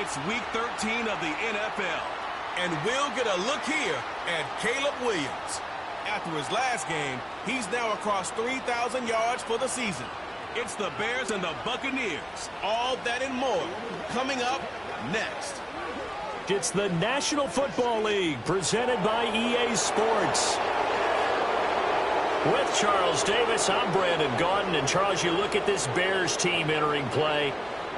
It's Week 13 of the NFL, and we'll get a look here at Caleb Williams. After his last game, he's now across 3,000 yards for the season. It's the Bears and the Buccaneers. All that and more coming up next. It's the National Football League presented by EA Sports. With Charles Davis, I'm Brandon Gaudin. And Charles, you look at this Bears team entering play.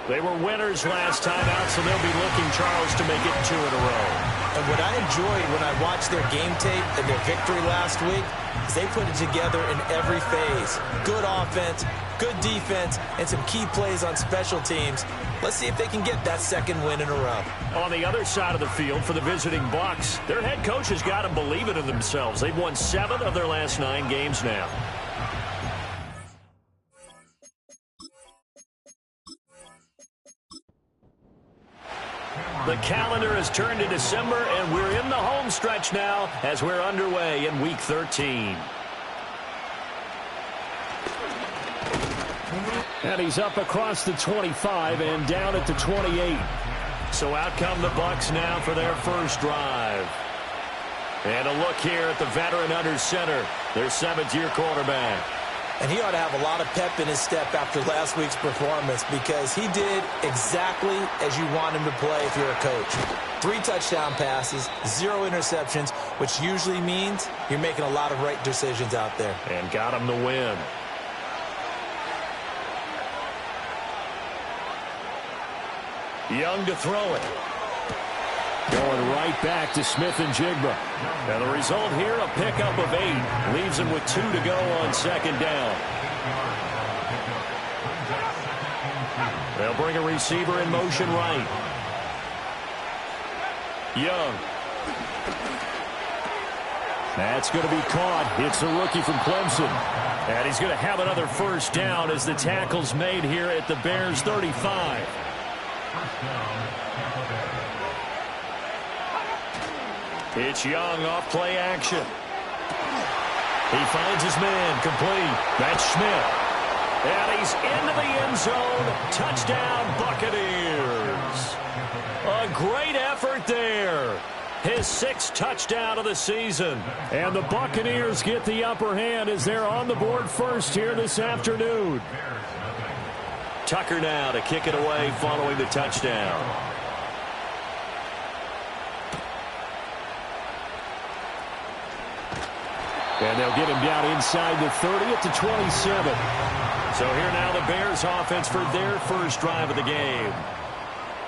They were winners last time out, so they'll be looking, Charles, to make it 2 in a row. And what I enjoyed when I watched their game tape and their victory last week is they put it together in every phase. Good offense, good defense, and some key plays on special teams. Let's see if they can get that second win in a row. On the other side of the field for the visiting Bucs, their head coach has got to believe it in themselves. They've won 7 of their last 9 games now. The calendar has turned to December, and we're in the home stretch now as we're underway in Week 13. And he's up across the 25 and down at the 28. So out come the Bucs now for their first drive. And a look here at the veteran under center, their 7th-year quarterback. And he ought to have a lot of pep in his step after last week's performance because he did exactly as you want him to play if you're a coach. 3 touchdown passes, 0 interceptions, which usually means you're making a lot of right decisions out there. And got him the win. Young to throw it. Going right back to Smith and Jigba. And the result here, a pickup of 8. Leaves him with 2 to go on second down. They'll bring a receiver in motion right. Young. That's going to be caught. It's a rookie from Clemson. And he's going to have another first down as the tackle's made here at the Bears' 35. It's Young off play action. He finds his man complete. That's Schmidt. And he's into the end zone. Touchdown, Buccaneers. A great effort there. His 6th touchdown of the season. And the Buccaneers get the upper hand as they're on the board first here this afternoon. Tucker now to kick it away following the touchdown. And they'll get him down inside the 30 at the 27. So here now the Bears offense for their first drive of the game.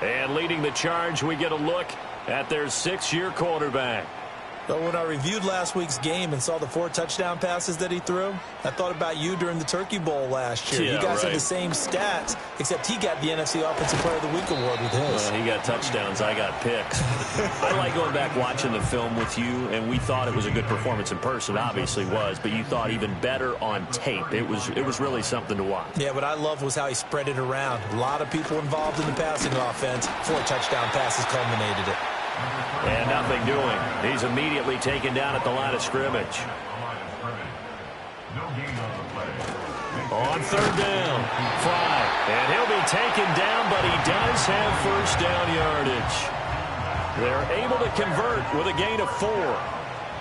And leading the charge, we get a look at their 6th-year quarterback. But when I reviewed last week's game and saw the 4 touchdown passes that he threw, I thought about you during the Turkey Bowl last year. Yeah, you guys right. had the same stats, except he got the NFC Offensive Player of the Week award with his. He got touchdowns. I got picks. I like going back watching the film with you, and we thought it was a good performance in person. Obviously was, but you thought even better on tape. It was really something to watch. Yeah, what I loved was how he spread it around. A lot of people involved in the passing offense. 4 touchdown passes culminated it. And nothing doing. He's immediately taken down at the line of scrimmage. On 3rd down, Fry. And he'll be taken down, but he does have first down yardage. They're able to convert with a gain of 4.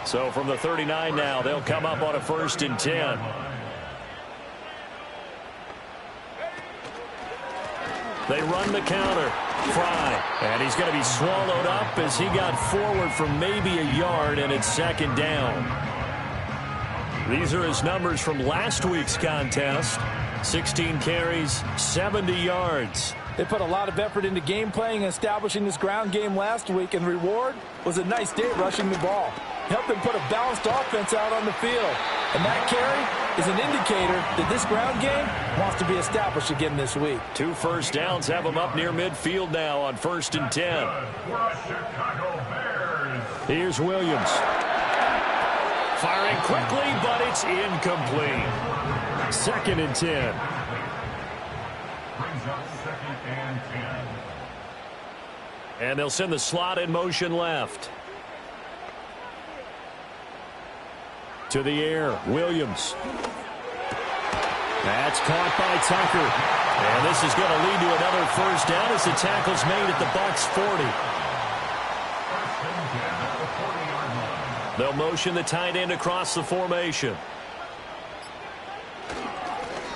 So from the 39 now, they'll come up on a 1st and 10. They run the counter. Fry. And he's going to be swallowed up as he got forward for maybe a yard, and it's 2nd down. These are his numbers from last week's contest. 16 carries, 70 yards. They put a lot of effort into game playing and establishing this ground game last week, and the reward was a nice day rushing the ball. Helped them put a balanced offense out on the field. And that carry is an indicator that this ground game wants to be established again this week. 2 first downs have them up near midfield now on 1st and 10. Here's Williams. Firing quickly, but it's incomplete. 2nd and 10. And they'll send the slot in motion left. To the air, Williams. That's caught by Tucker. And this is going to lead to another first down as the tackle's made at the Bucs 40. They'll motion the tight end across the formation.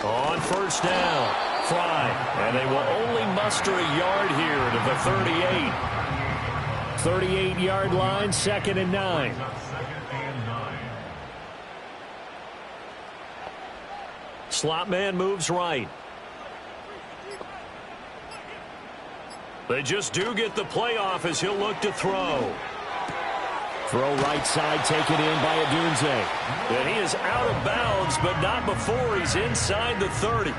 On first down, Fry. And they will only muster a yard here to the 38. 38-yard line, 2nd and 9. Slot man moves right. They just do get the playoff as he'll look to throw. Throw right side, taken in by Adunze. And he is out of bounds, but not before he's inside the 30.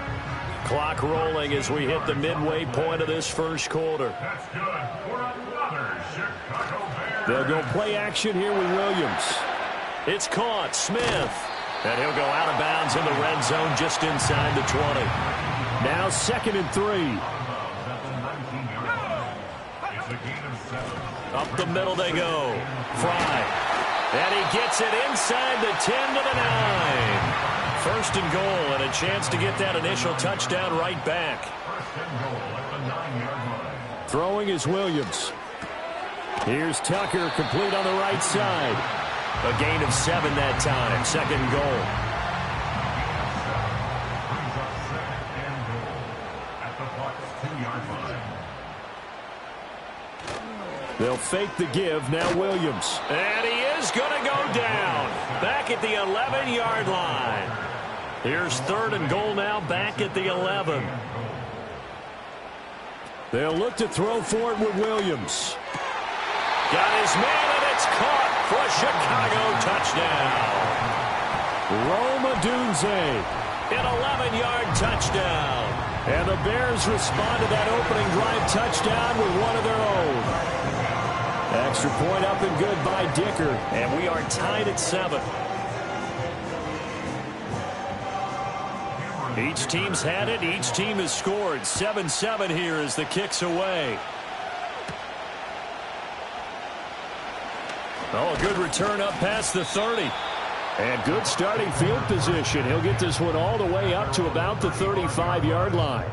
Clock rolling as we hit the midway point of this first quarter. That's good for another Chicago Bears. They'll go play action here with Williams. It's caught. Smith. And he'll go out of bounds in the red zone just inside the 20. Now 2nd and 3. Up the middle they go. Fry. And he gets it inside the 10 to the 9. 1st and goal and a chance to get that initial touchdown right back. Throwing is Williams. Here's Tucker, complete on the right side. A gain of 7 that time. 2nd goal. They'll fake the give. Now Williams. And he is going to go down. Back at the 11-yard line. Here's 3rd and goal now, back at the 11. They'll look to throw for it with Williams. Got his man, and it's caught for a Chicago touchdown. Rome Odunze, an 11-yard touchdown. And the Bears respond to that opening drive touchdown with one of their own. Extra point up and good by Dicker, and we are tied at 7. Each team's had it. Each team has scored. 7-7 here as the kick's away. Oh, a good return up past the 30. And good starting field position. He'll get this one all the way up to about the 35-yard line.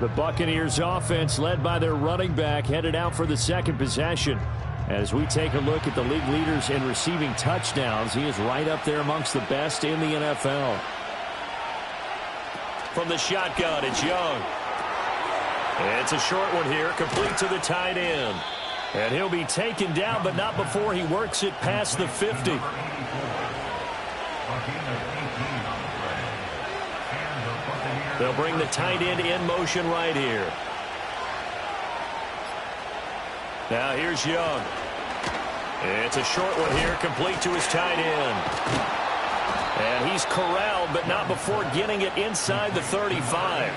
The Buccaneers offense, led by their running back, headed out for the 2nd possession. As we take a look at the league leaders in receiving touchdowns, he is right up there amongst the best in the NFL. From the shotgun, it's Young. It's a short one here, complete to the tight end. And he'll be taken down, but not before he works it past the 50. They'll bring the tight end in motion right here. Now here's Young. It's a short one here, complete to his tight end. And he's corralled, but not before getting it inside the 35.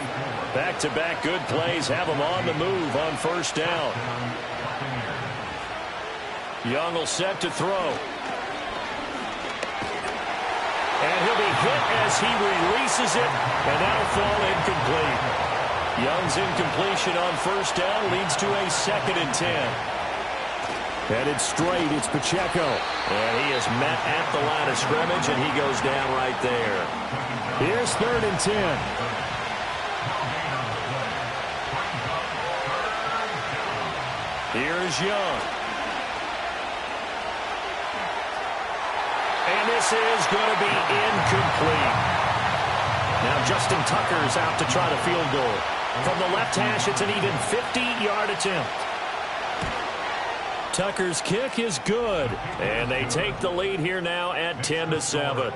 Back-to-back good plays have him on the move on first down. Young will set to throw. And he'll be hit as he releases it, and that'll fall incomplete. Young's incompletion on first down leads to a 2nd and 10. Headed straight, it's Pacheco. And he is met at the line of scrimmage, and he goes down right there. Here's 3rd and 10. Here's Young. And this is going to be incomplete. Now Justin Tucker's out to try the field goal. From the left hash, it's an even 50-yard attempt. Tucker's kick is good. And they take the lead here now at 10-7.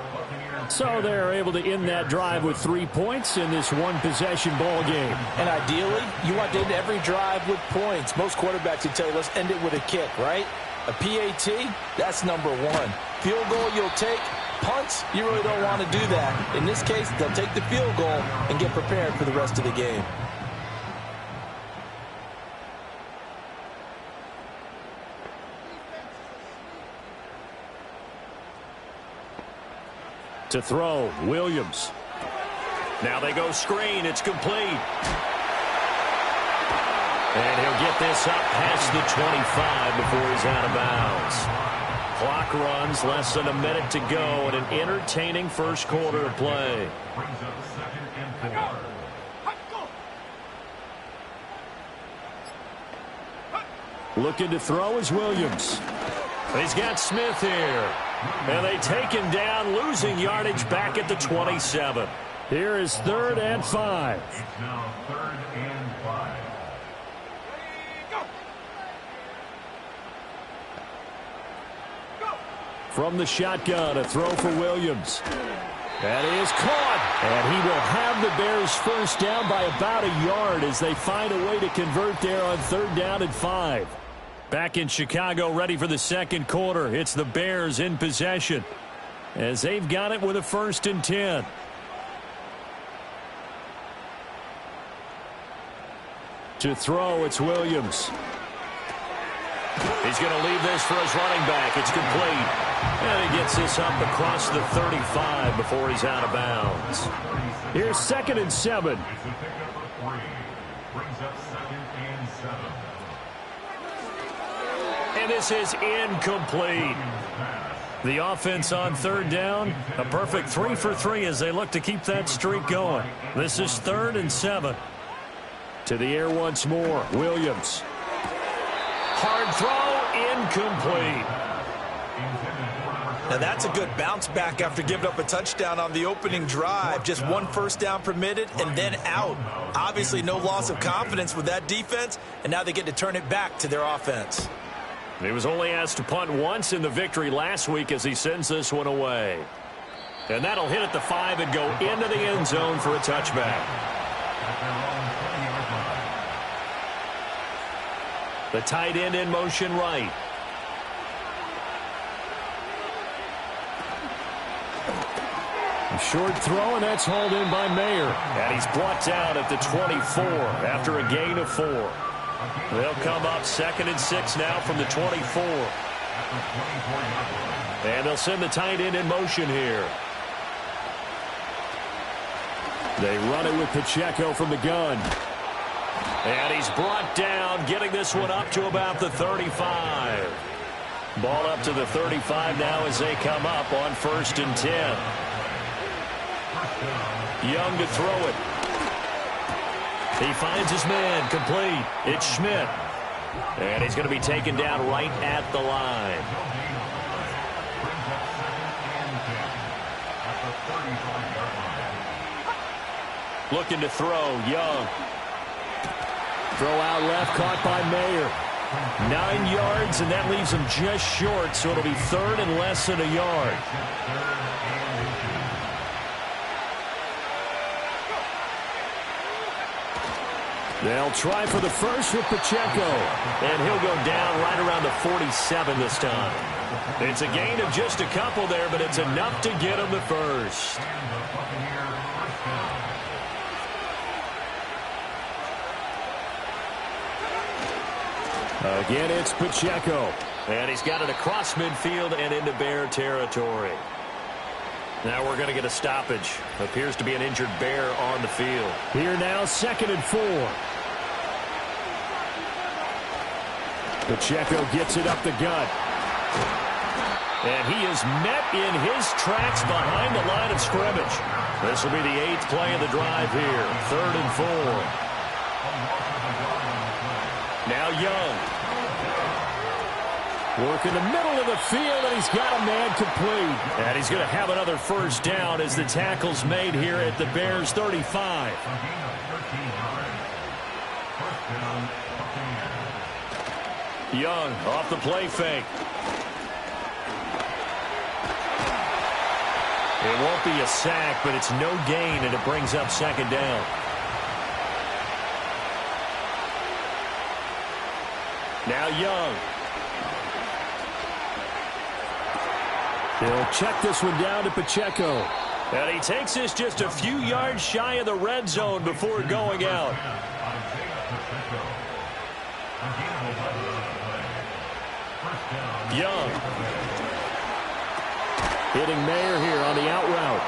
So they're able to end that drive with 3 points in this one-possession ball game. And ideally, you want to end every drive with points. Most quarterbacks would tell you, let's end it with a kick, right? A PAT, that's number 1. Field goal you'll take. Punts, you really don't want to do that. In this case, they'll take the field goal and get prepared for the rest of the game. To throw, Williams. Now they go screen. It's complete. And he'll get this up past the 25 before he's out of bounds. Clock runs, less than a minute to go, and an entertaining first quarter of play. Looking to throw is Williams. He's got Smith here. And they take him down, losing yardage back at the 27. Here is 3rd and 5. It's now 3rd and 5. From the shotgun, a throw for Williams. That is caught. And he will have the Bears first down by about a yard as they find a way to convert there on 3rd down and 5. Back in Chicago, ready for the second quarter. It's the Bears in possession as they've got it with a 1st and 10. To throw, it's Williams. He's going to leave this for his running back. It's complete. And he gets this up across the 35 before he's out of bounds. Here's 2nd and 7. It's a pickup of 3. Brings up 2nd and 7. And this is incomplete. The offense on 3rd down, a perfect 3 for 3 as they look to keep that streak going. This is 3rd and 7. To the air once more, Williams. Hard throw, incomplete. Now that's a good bounce back after giving up a touchdown on the opening drive. Just 1 first down permitted and then out. Obviously no loss of confidence with that defense, and now they get to turn it back to their offense. He was only asked to punt once in the victory last week as he sends this one away. And that'll hit at the 5 and go into the end zone for a touchback. The tight end in motion right. A short throw, and that's hauled in by Mayer. And he's brought down at the 24 after a gain of 4. They'll come up 2nd and 6 now from the 24. And they'll send the tight end in motion here. They run it with Pacheco from the gun. And he's brought down, getting this one up to about the 35. Ball up to the 35 now as they come up on 1st and 10. Young to throw it. He finds his man, complete. It's Schmidt. And he's going to be taken down right at the line. Looking to throw, Young. Throw out left, caught by Mayer. 9 yards, and that leaves him just short, so it'll be 3rd and less than a yard. They'll try for the first with Pacheco, and he'll go down right around the 47 this time. It's a gain of just a couple there, but it's enough to get him the first. Again, it's Pacheco. And he's got it across midfield and into Bear territory. Now we're going to get a stoppage. Appears to be an injured Bear on the field. Here now, 2nd and 4. Pacheco gets it up the gut. And he is met in his tracks behind the line of scrimmage. This will be the 8th play of the drive here. 3rd and 4. Now Young. Work in the middle of the field, and he's got a man complete. And he's going to have another first down as the tackle's made here at the Bears' 35. Young off the play fake. It won't be a sack, but it's no gain, and it brings up 2nd down. Now Young. He'll check this one down to Pacheco. And he takes this just a few yards shy of the red zone before going out. Young. Hitting Mayer here on the out route.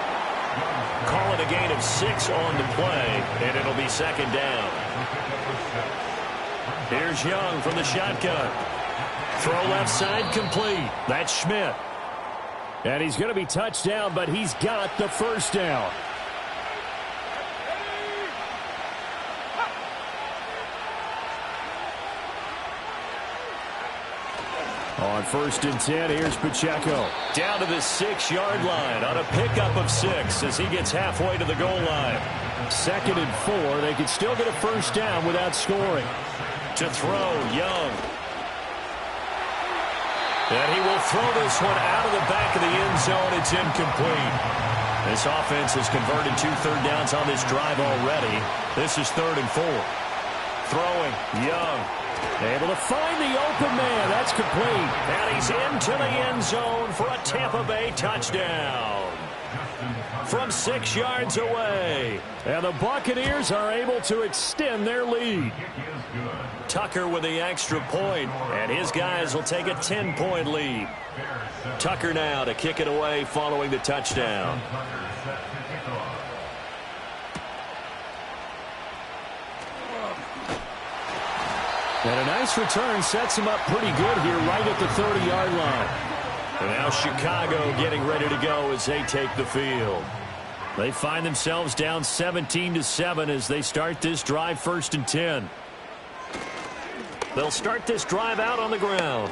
Call it a gain of 6 on the play, and it'll be 2nd down. Here's Young from the shotgun. Throw left side complete. That's Schmidt. And he's going to be touched down, but he's got the first down. On 1st and 10, here's Pacheco. Down to the 6-yard line on a pickup of 6 as he gets halfway to the goal line. 2nd and 4. They could still get a first down without scoring. To throw, Young. And he will throw this one out of the back of the end zone. It's incomplete. This offense has converted 2 third downs on this drive already. This is 3rd and 4. Throwing, Young. Able to find the open man. That's complete. And he's into the end zone for a Tampa Bay touchdown. From 6 yards away. And the Buccaneers are able to extend their lead. Tucker with the extra point, and his guys will take a 10-point lead. Tucker now to kick it away following the touchdown. And a nice return sets him up pretty good here right at the 30-yard line. And now Chicago getting ready to go as they take the field. They find themselves down 17-7 as they start this drive 1st and 10. They'll start this drive out on the ground.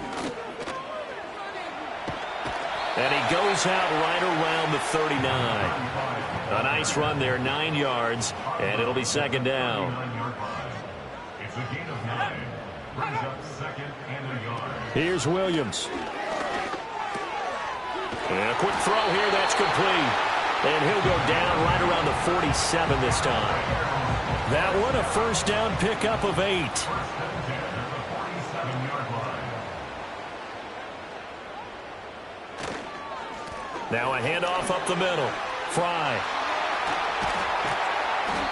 And he goes out right around the 39. A nice run there, 9 yards, and it'll be 2nd down. It's a gain of 9. Brings up 2nd and a yard. Here's Williams. And a quick throw here, that's complete. And he'll go down right around the 47 this time. That one a first down pickup of 8. Now a handoff up the middle. Fry.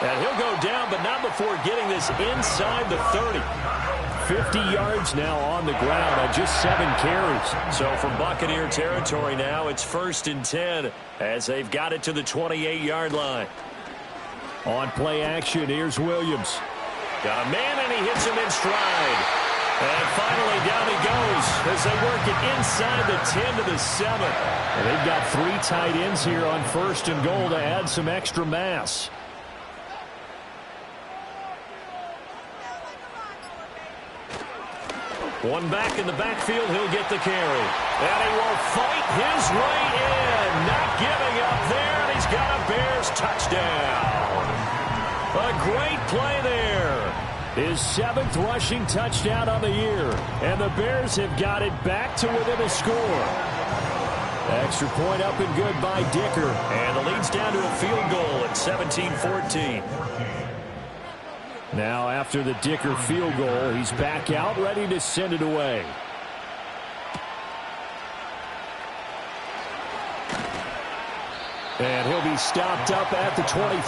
And he'll go down, but not before getting this inside the 30. 50 yards now on the ground on just 7 carries. So from Buccaneer territory now, it's 1st and 10 as they've got it to the 28-yard line. On play action, here's Williams. Got a man, and he hits him in stride. And finally down he goes as they work it inside the 10 to the 7. And they've got 3 tight ends here on 1st and goal to add some extra mass. One back in the backfield, he'll get the carry. And he will fight his way in. Not giving up there, and he's got a Bears touchdown. A great play there. His 7th rushing touchdown on the year. And the Bears have got it back to within a score. Extra point up and good by Dicker. And the lead's down to a field goal at 17-14. Now after the Dicker field goal, he's back out ready to send it away. And he'll be stopped up at the 25.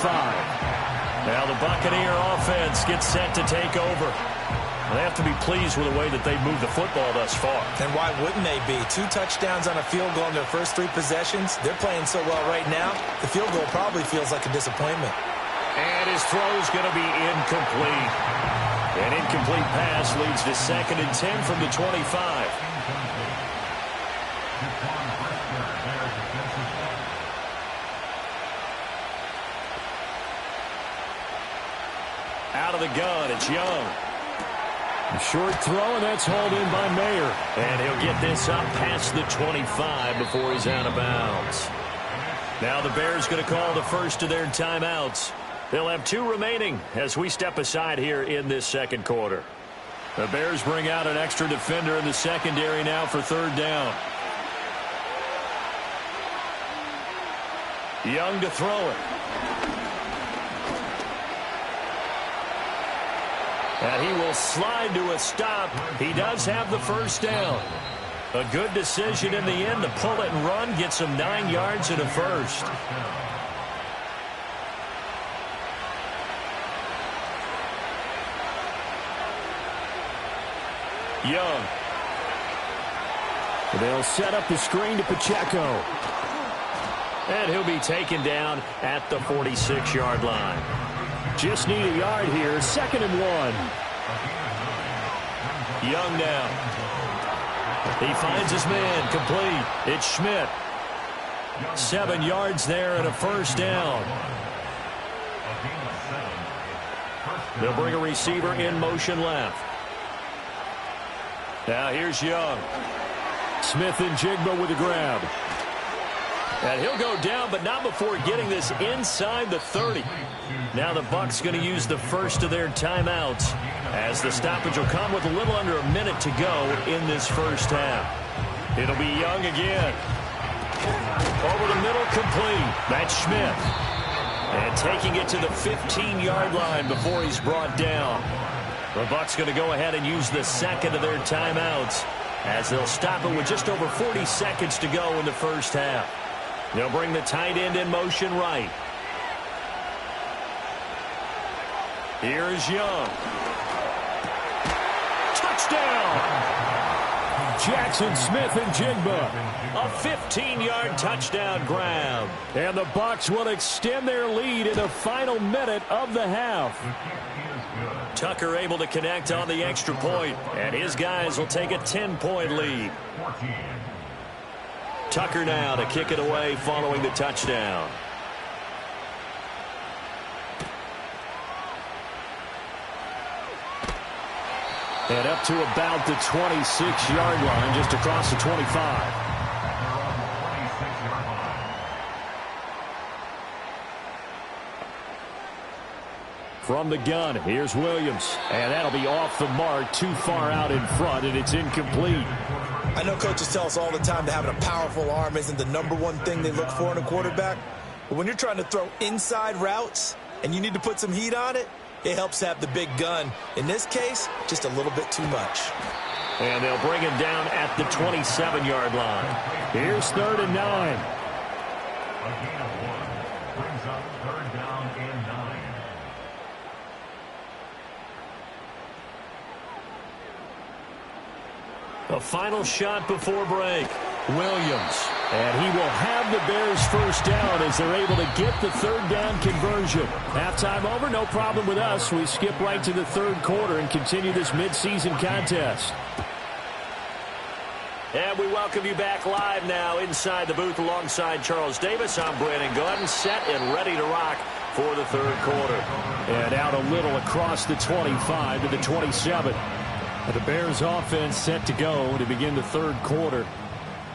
Now the Buccaneer offense gets set to take over. They have to be pleased with the way that they've moved the football thus far. And why wouldn't they be? 2 touchdowns on a field goal in their first 3 possessions. They're playing so well right now, the field goal probably feels like a disappointment. And his throw's going to be incomplete. An incomplete pass leads to 2nd and 10 from the 25. Out of the gun, it's Young. A short throw, and that's hauled in by Mayer. And he'll get this up past the 25 before he's out of bounds. Now the Bears going to call the first of their timeouts. They'll have 2 remaining as we step aside here in this 2nd quarter. The Bears bring out an extra defender in the secondary now for 3rd down. Young to throw it. And he will slide to a stop. He does have the first down. A good decision in the end to pull it and run. Gets him 9 yards and a first. Young. They'll set up the screen to Pacheco. And he'll be taken down at the 46-yard line. Just need a yard here. 2nd and 1. Young now. He finds his man. Complete. It's Schmidt. 7 yards there and a first down. They'll bring a receiver in motion left. Now here's Young. Smith-Njigba with a grab. And he'll go down, but not before getting this inside the 30. Now the Bucs going to use the first of their timeouts, as the stoppage will come with a little under a minute to go in this first half. It'll be Young again. Over the middle, complete. That's Smith. And taking it to the 15-yard line before he's brought down. The Bucs going to go ahead and use the second of their timeouts, as they'll stop it with just over 40 seconds to go in the first half. They'll bring the tight end in motion right. Here's Young. Touchdown! Jackson Smith-Njigba. A 15-yard touchdown grab. And the Bucs will extend their lead in the final minute of the half. Tucker able to connect on the extra point, and his guys will take a 10-point lead. Tucker now to kick it away following the touchdown. And up to about the 26-yard line, just across the 25. From the gun, here's Williams. And that'll be off the mark, too far out in front, and it's incomplete. I know coaches tell us all the time that having a powerful arm isn't the #1 thing they look for in a quarterback. But when you're trying to throw inside routes and you need to put some heat on it, it helps have the big gun. In this case, just a little bit too much. And they'll bring him down at the 27-yard line. Here's 3rd and 9. A gain of 1 brings up 3rd down and 9. A final shot before break. Williams. And he will have the Bears first down as they're able to get the 3rd down conversion. Halftime over, no problem with us. We skip right to the 3rd quarter and continue this midseason contest. And we welcome you back live now inside the booth alongside Charles Davis. I'm Brandon Gordon, set and ready to rock for the 3rd quarter. And out a little across the 25 to the 27. The Bears offense set to go to begin the 3rd quarter.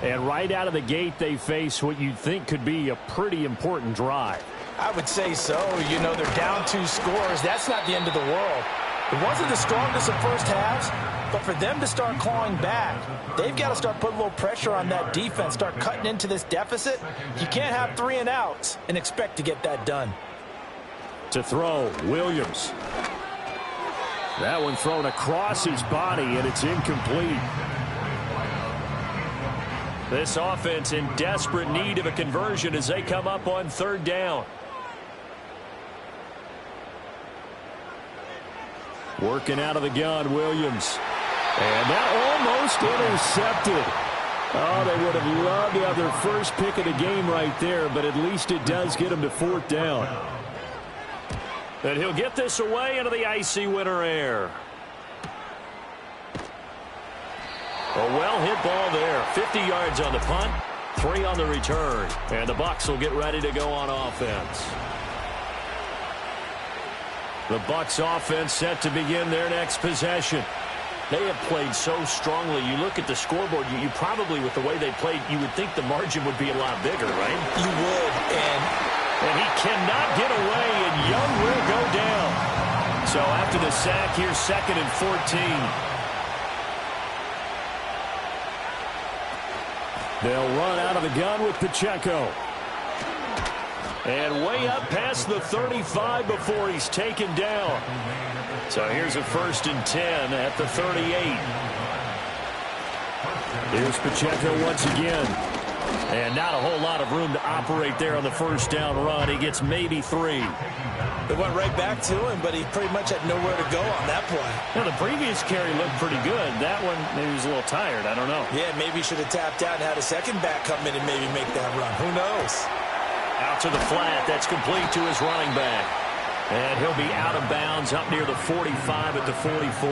And right out of the gate, they face what you'd think could be a pretty important drive. I would say so. You know, they're down 2 scores. That's not the end of the world. It wasn't the strongest of first halves, but for them to start clawing back, they've got to start putting a little pressure on that defense, start cutting into this deficit. You can't have 3 and outs and expect to get that done. To throw, Williams. That one thrown across his body, and it's incomplete. This offense in desperate need of a conversion as they come up on 3rd down. Working out of the gun, Williams. And that almost intercepted. Oh, they would have loved to have their first pick of the game right there, but at least it does get them to 4th down. And he'll get this away into the icy winter air. A well-hit ball there. 50 yards on the punt, 3 on the return. And the Bucs will get ready to go on offense. The Bucs offense set to begin their next possession. They have played so strongly. You look at the scoreboard, you probably, with the way they played, you would think the margin would be a lot bigger, right? You would, and he cannot get away, and Young will go down. So after the sack, here's 2nd and 14. They'll run out of the gun with Pacheco. And way up past the 35 before he's taken down. So here's a 1st and 10 at the 38. Here's Pacheco once again. And not a whole lot of room to operate there on the 1st down run. He gets maybe 3. They went right back to him, but he pretty much had nowhere to go on that play. Now, the previous carry looked pretty good. That one, maybe he was a little tired. I don't know. Yeah, maybe he should have tapped out and had a second back come in and maybe make that run. Who knows? Out to the flat. That's complete to his running back. And he'll be out of bounds up near the 45 at the 44.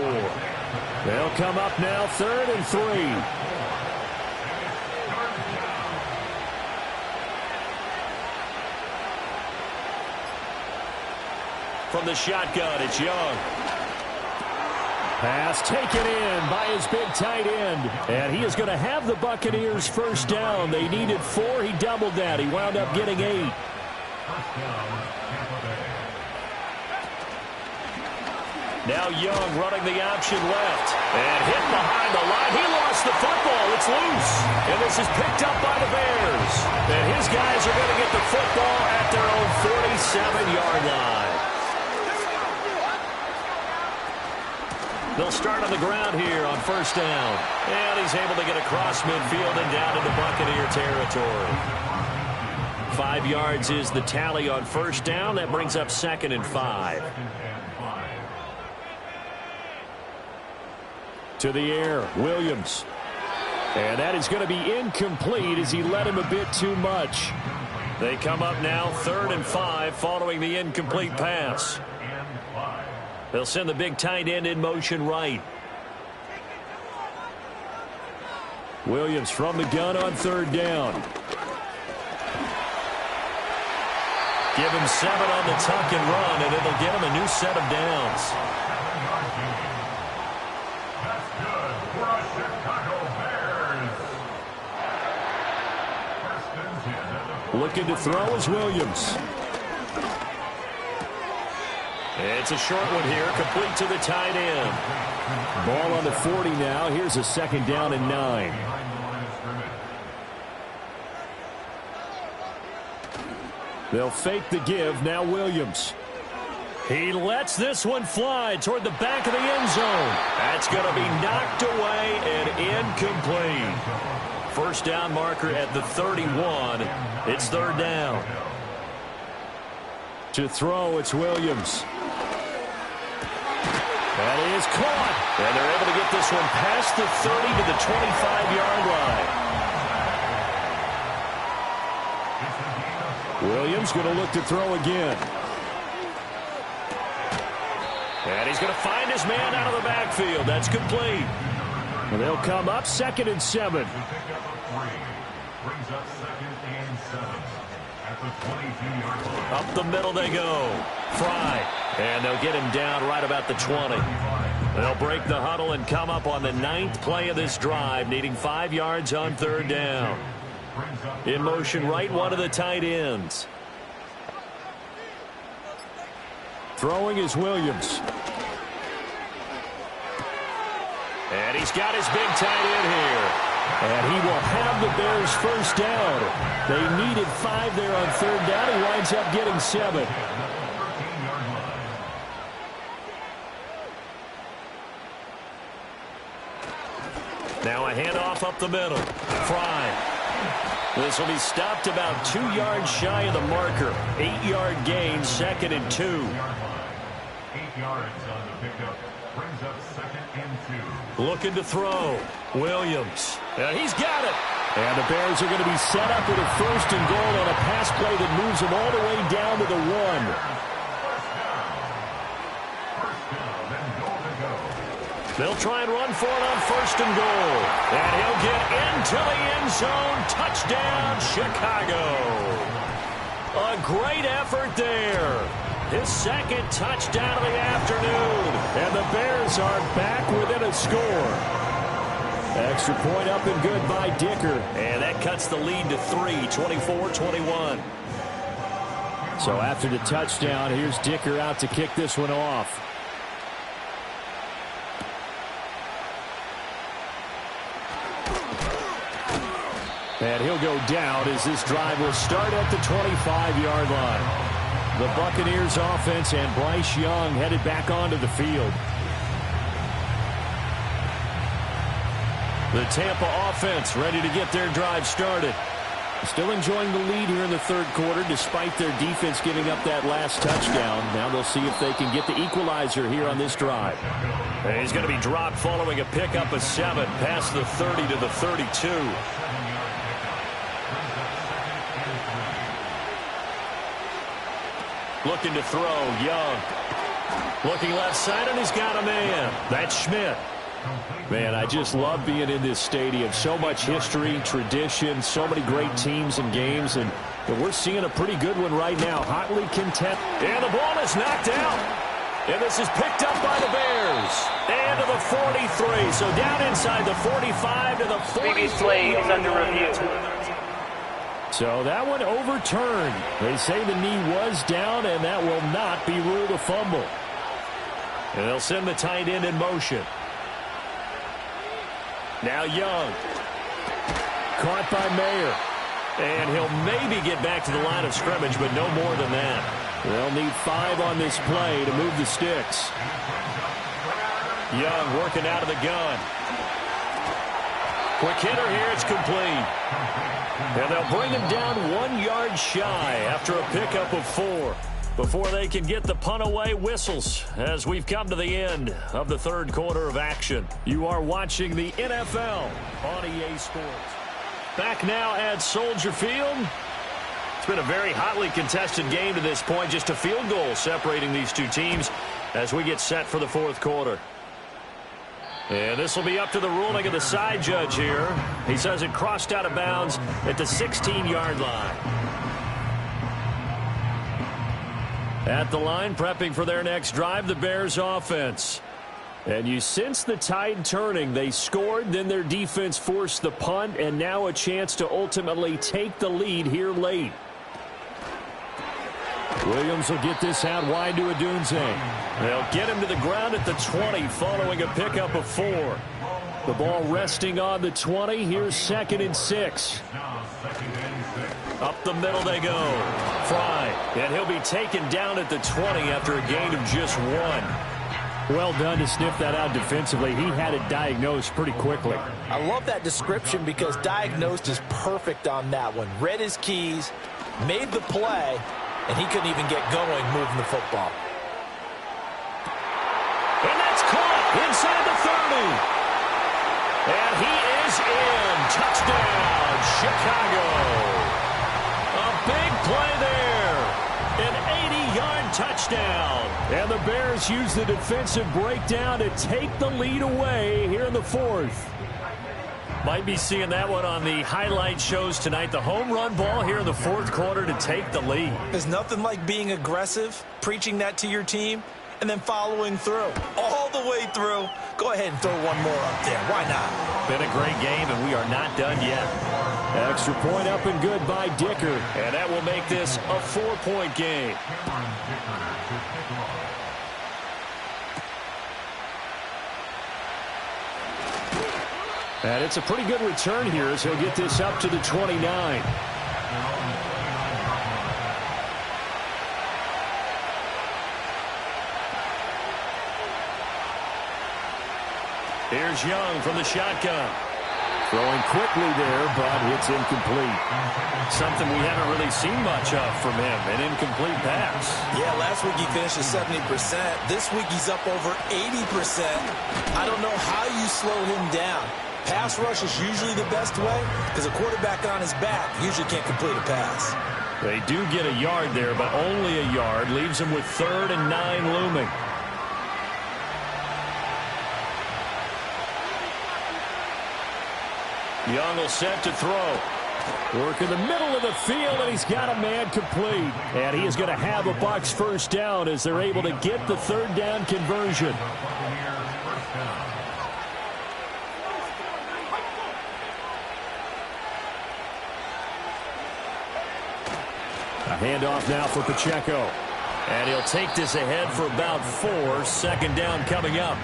They'll come up now 3rd and 3. From the shotgun, it's Young. Pass taken in by his big tight end. And he is going to have the Buccaneers first down. They needed 4. He doubled that. He wound up getting 8. Now Young running the option left. And hit behind the line. He lost the football. It's loose. And this is picked up by the Bears. And his guys are going to get the football at their own 47-yard line. They'll start on the ground here on first down. And he's able to get across midfield and down into Buccaneer territory. 5 yards is the tally on first down. That brings up 2nd and 5. To the air, Williams. And that is going to be incomplete as he led him a bit too much. They come up now 3rd and 5 following the incomplete pass. They'll send the big tight end in motion right. Williams from the gun on 3rd down. Give him 7 on the tuck and run, and it'll get him a new set of downs. Looking to throw is Williams. It's a short one here, complete to the tight end. Ball on the 40 now. Here's a 2nd down and 9. They'll fake the give. Now Williams. He lets this one fly toward the back of the end zone. That's going to be knocked away and incomplete. First down marker at the 31. It's 3rd down. To throw, it's Williams. That is caught. And they're able to get this one past the 30 to the 25-yard line. Williams going to look to throw again. And he's going to find his man out of the backfield. That's complete. And they'll come up 2nd and 7. Up the middle they go. Fry. And they'll get him down right about the 20. They'll break the huddle and come up on the 9th play of this drive, needing 5 yards on 3rd down. In motion right, one of the tight ends. Throwing is Williams. And he's got his big tight end here. And he will have the Bears first down. They needed 5 there on 3rd down. He winds up getting 7. Now a handoff up the middle. Fry. This will be stopped about 2 yards shy of the marker. 8-yard gain, 2nd and 2. 8 yards on the pickup. Brings up 2nd and 2. Looking to throw. Williams. And he's got it. And the Bears are going to be set up with a 1st and goal on a pass play that moves them all the way down to the 1. They'll try and run for it on 1st and goal. And he'll get into the end zone. Touchdown, Chicago. A great effort there. His 2nd touchdown of the afternoon. And the Bears are back within a score. Extra point up and good by Dicker. And that cuts the lead to 3, 24-21. So after the touchdown, here's Dicker out to kick this one off. And he'll go down as this drive will start at the 25-yard line. The Buccaneers offense and Bryce Young headed back onto the field. The Tampa offense ready to get their drive started. Still enjoying the lead here in the 3rd quarter despite their defense giving up that last touchdown. Now they'll see if they can get the equalizer here on this drive. And he's going to be dropped following a pickup of 7 past the 30 to the 32. Looking to throw, Young. Looking left side, and he's got a man. That's Schmidt. Man, I just love being in this stadium. So much history, tradition, so many great teams and games, and we're seeing a pretty good one right now. Hotly contested. And the ball is knocked out. And this is picked up by the Bears. And to the 43. So down inside the 45 to the 40. Previous play is under review. So that one overturned. They say the knee was down, and that will not be ruled a fumble. And they'll send the tight end in motion. Now Young. Caught by Mayer. And he'll maybe get back to the line of scrimmage, but no more than that. They'll need 5 on this play to move the sticks. Young working out of the gun. Quick hitter here, it's complete. And they'll bring him down 1 yard shy after a pickup of 4. Before they can get the punt away, whistles as we've come to the end of the third quarter of action. You are watching the NFL on EA Sports. Back now at Soldier Field. It's been a very hotly contested game to this point. Just a field goal separating these two teams as we get set for the fourth quarter. And this will be up to the ruling of the side judge here. He says it crossed out of bounds at the 16-yard line. At the line, prepping for their next drive, the Bears offense. And you sense the tide turning. They scored, then their defense forced the punt, and now a chance to ultimately take the lead here late. Williams will get this out wide to Odunze. They'll get him to the ground at the 20 following a pickup of 4. The ball resting on the 20. Here's 2nd and 6. Up the middle they go. Fry. And he'll be taken down at the 20 after a gain of just 1. Well done to sniff that out defensively. He had it diagnosed pretty quickly. I love that description because diagnosed is perfect on that one. Read his keys, made the play, and he couldn't even get going moving the football. And that's caught inside the 30. And he is in. Touchdown, Chicago. A big play there. An 80-yard touchdown. And the Bears use the defensive breakdown to take the lead away here in the fourth. Might be seeing that one on the highlight shows tonight. The home run ball here in the fourth quarter to take the lead. There's nothing like being aggressive, preaching that to your team, and then following through. All the way through. Go ahead and throw one more up there. Why not? Been a great game, and we are not done yet. Extra point up and good by Dicker. And that will make this a 4-point game. And it's a pretty good return here as he'll get this up to the 29. Here's Young from the shotgun. Throwing quickly there, but it's incomplete. Something we haven't really seen much of from him, an incomplete pass. Yeah, last week he finished at 70%. This week he's up over 80%. I don't know how you slow him down. Pass rush is usually the best way because a quarterback on his back usually can't complete a pass. They do get a yard there, but only a yard. Leaves them with 3rd and 9 looming. Young will set to throw. Work in the middle of the field, and he's got a man complete. And he is going to have a Bucs first down as they're able to get the 3rd down conversion. A handoff now for Pacheco. And he'll take this ahead for about 4. 2nd down coming up.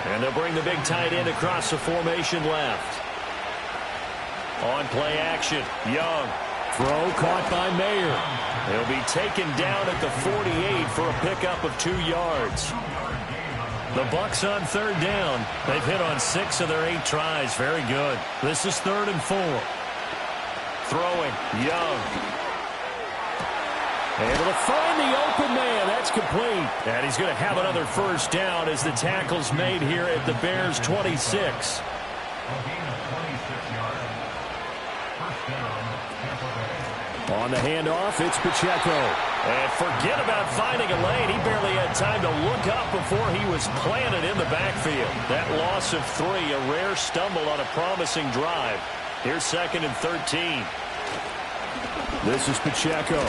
And they'll bring the big tight end across the formation left. On play action, Young. Throw caught by Mayer. He'll be taken down at the 48 for a pickup of 2 yards. The Bucs on 3rd down. They've hit on 6 of their 8 tries. Very good. This is 3rd and 4. Throwing, Young. Able to find the open man. That's complete. And he's going to have another first down as the tackle's made here at the Bears' 26. On the handoff, it's Pacheco. And forget about finding a lane. He barely had time to look up before he was planted in the backfield. That loss of 3, a rare stumble on a promising drive. Here's 2nd and 13. This is Pacheco.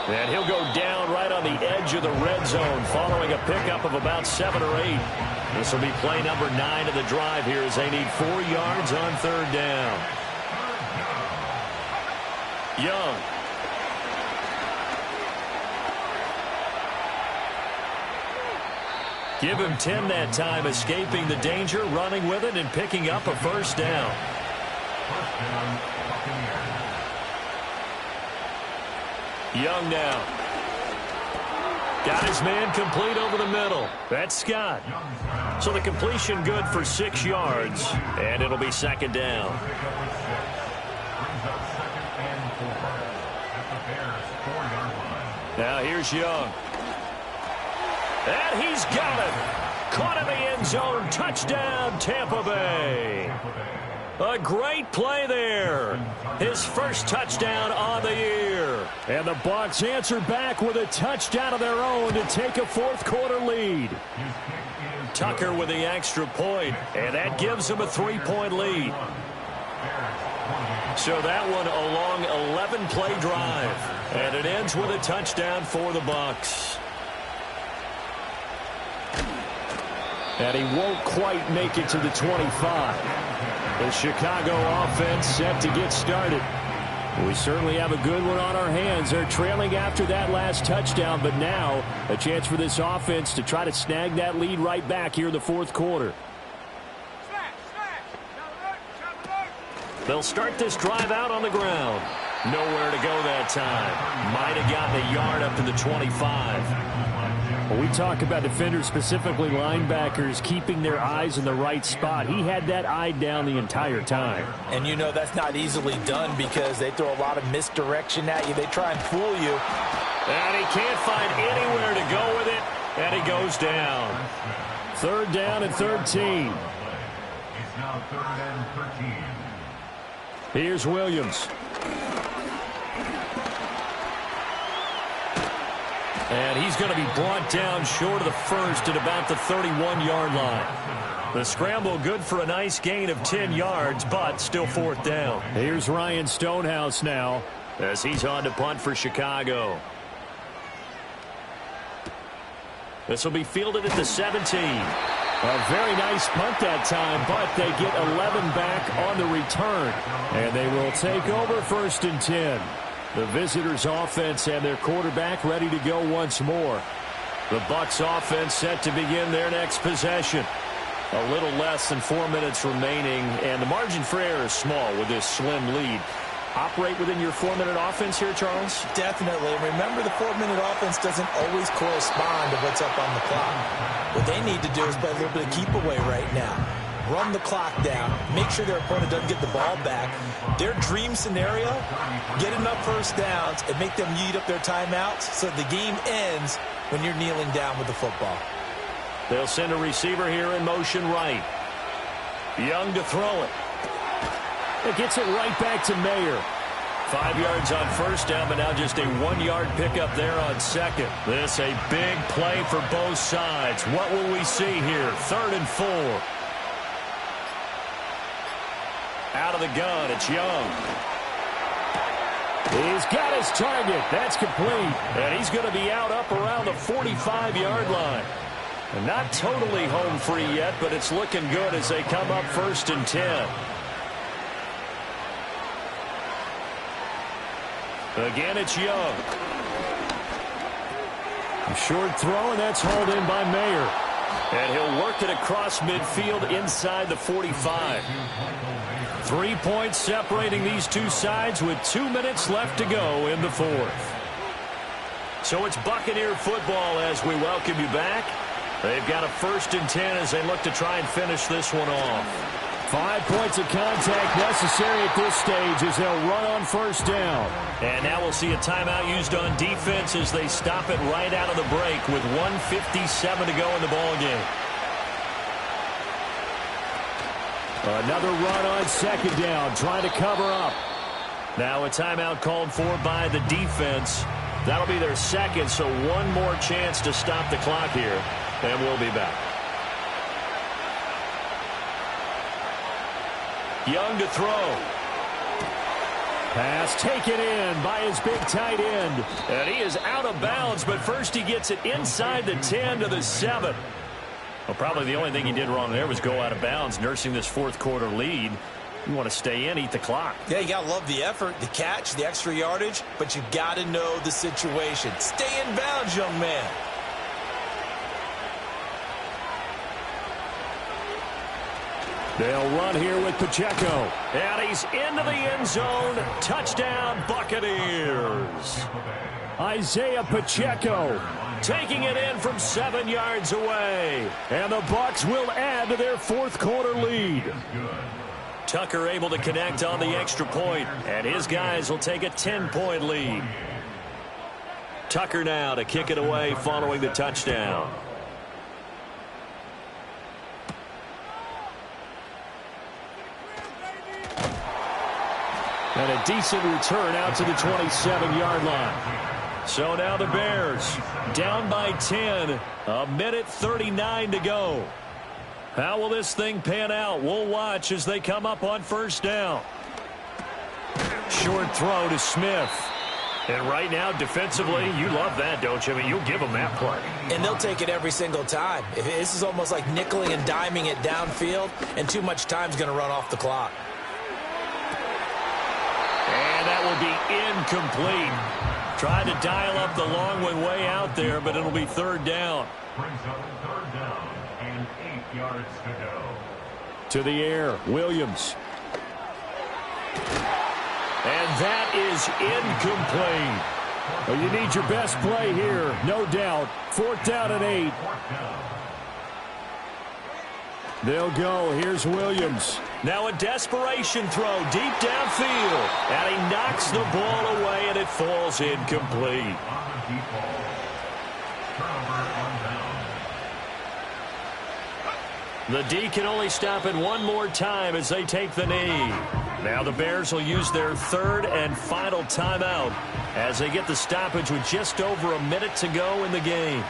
And he'll go down right on the edge of the red zone following a pickup of about 7 or 8. This will be play number 9 of the drive here as they need 4 yards on 3rd down. Young. Give him 10 that time, escaping the danger, running with it, and picking up a 1st down. Young now. Got his man complete over the middle. That's Scott. So the completion good for 6 yards, and it'll be 2nd down. Now here's Young. And he's got it. Caught in the end zone. Touchdown, Tampa Bay. A great play there. His first touchdown on the year. And the Bucs answer back with a touchdown of their own to take a 4th quarter lead. Tucker with the extra point, and that gives them a 3-point lead. So that one a long 11-play drive, and it ends with a touchdown for the Bucs. And he won't quite make it to the 25. The Chicago offense set to get started. We certainly have a good one on our hands. They're trailing after that last touchdown, but now a chance for this offense to try to snag that lead right back here in the 4th quarter. They'll start this drive out on the ground. Nowhere to go that time. Might have gotten a yard up to the 25. When we talk about defenders, specifically linebackers, keeping their eyes in the right spot, he had that eye down the entire time. And you know that's not easily done because they throw a lot of misdirection at you. They try and fool you. And he can't find anywhere to go with it, and he goes down. 3rd down and 13. It's now 3rd and 13. Here's Williams. And he's going to be brought down short of the first at about the 31-yard line. The scramble good for a nice gain of 10 yards, but still 4th down. Here's Ryan Stonehouse now as he's on to punt for Chicago. This will be fielded at the 17. A very nice punt that time, but they get 11 back on the return. And they will take over 1st and 10. The visitors' offense and their quarterback ready to go once more. The Bucs offense set to begin their next possession. A little less than 4 minutes remaining, and the margin for error is small with this slim lead. Operate within your 4-minute offense here, Charles? Definitely. And remember, the 4-minute offense doesn't always correspond to what's up on the clock. What they need to do is play a little bit of keep away right now. Run the clock down. Make sure their opponent doesn't get the ball back. Their dream scenario, get enough 1st downs and make them eat up their timeouts so the game ends when you're kneeling down with the football. They'll send a receiver here in motion right. Young to throw it. It gets it right back to Mayer. 5 yards on 1st down, but now just a 1-yard pickup there on 2nd. This a big play for both sides. What will we see here? 3rd and 4. Out of the gun, it's Young. He's got his target. That's complete. And he's going to be out up around the 45-yard line. And not totally home free yet, but it's looking good as they come up 1st and 10. Again, it's Young. A short throw, and that's hauled in by Mayer. And he'll work it across midfield inside the 45. 3 points separating these two sides with 2 minutes left to go in the 4th. So it's Buccaneer football as we welcome you back. They've got a 1st and 10 as they look to try and finish this one off. 5 points of contact necessary at this stage as they'll run on 1st down. And now we'll see a timeout used on defense as they stop it right out of the break with 1:57 to go in the ballgame. Another run on 2nd down, trying to cover up. Now a timeout called for by the defense. That'll be their 2nd, so one more chance to stop the clock here, and we'll be back. Young to throw. Pass taken in by his big tight end. And he is out of bounds, but first he gets it inside the 10 to the 7. Well, probably the only thing he did wrong there was go out of bounds, nursing this fourth quarter lead. You want to stay in, eat the clock. Yeah, you got to love the effort, the catch, the extra yardage, but you got to know the situation. Stay in bounds, young man. They'll run here with Pacheco. And he's into the end zone. Touchdown, Buccaneers. Isaiah Pacheco taking it in from 7 yards away. And the Bucs will add to their fourth quarter lead. Tucker able to connect on the extra point, and his guys will take a 10-point lead. Tucker now to kick it away following the touchdown. And a decent return out to the 27-yard line. So now the Bears down by 10. A minute 39 to go. How will this thing pan out? We'll watch as they come up on first down. Short throw to Smith. And right now, defensively, you love that, don't you? I mean, you'll give them that play. And they'll take it every single time. This is almost like nickeling and diming it downfield, and too much time's going to run off the clock. And that will be incomplete. Tried to dial up the long one way out there, but it'll be third down. Brings up third down and 8 yards to go. To the air, Williams. And that is incomplete. Well, you need your best play here, no doubt. Fourth down and 8. They'll go. Here's Williams. Now a desperation throw deep downfield. And he knocks the ball away, and it falls incomplete. The D can only stop it one more time as they take the knee. Now the Bears will use their third and final timeout as they get the stoppage with just over a minute to go in the game.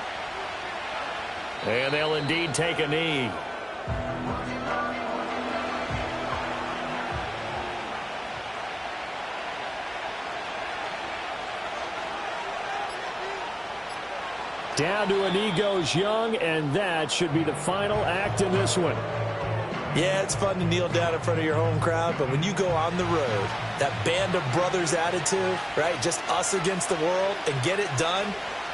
And they'll indeed take a knee. Down to a knee goes Young, and that should be the final act in this one. Yeah, it's fun to kneel down in front of your home crowd, but when you go on the road, that band of brothers attitude, right, just us against the world, and get it done,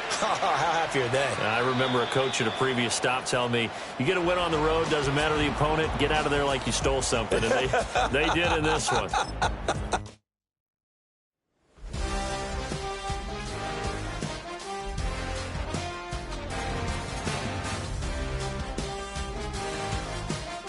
how happy are they? I remember a coach at a previous stop telling me, you get a win on the road, doesn't matter the opponent, get out of there like you stole something, and they did in this one.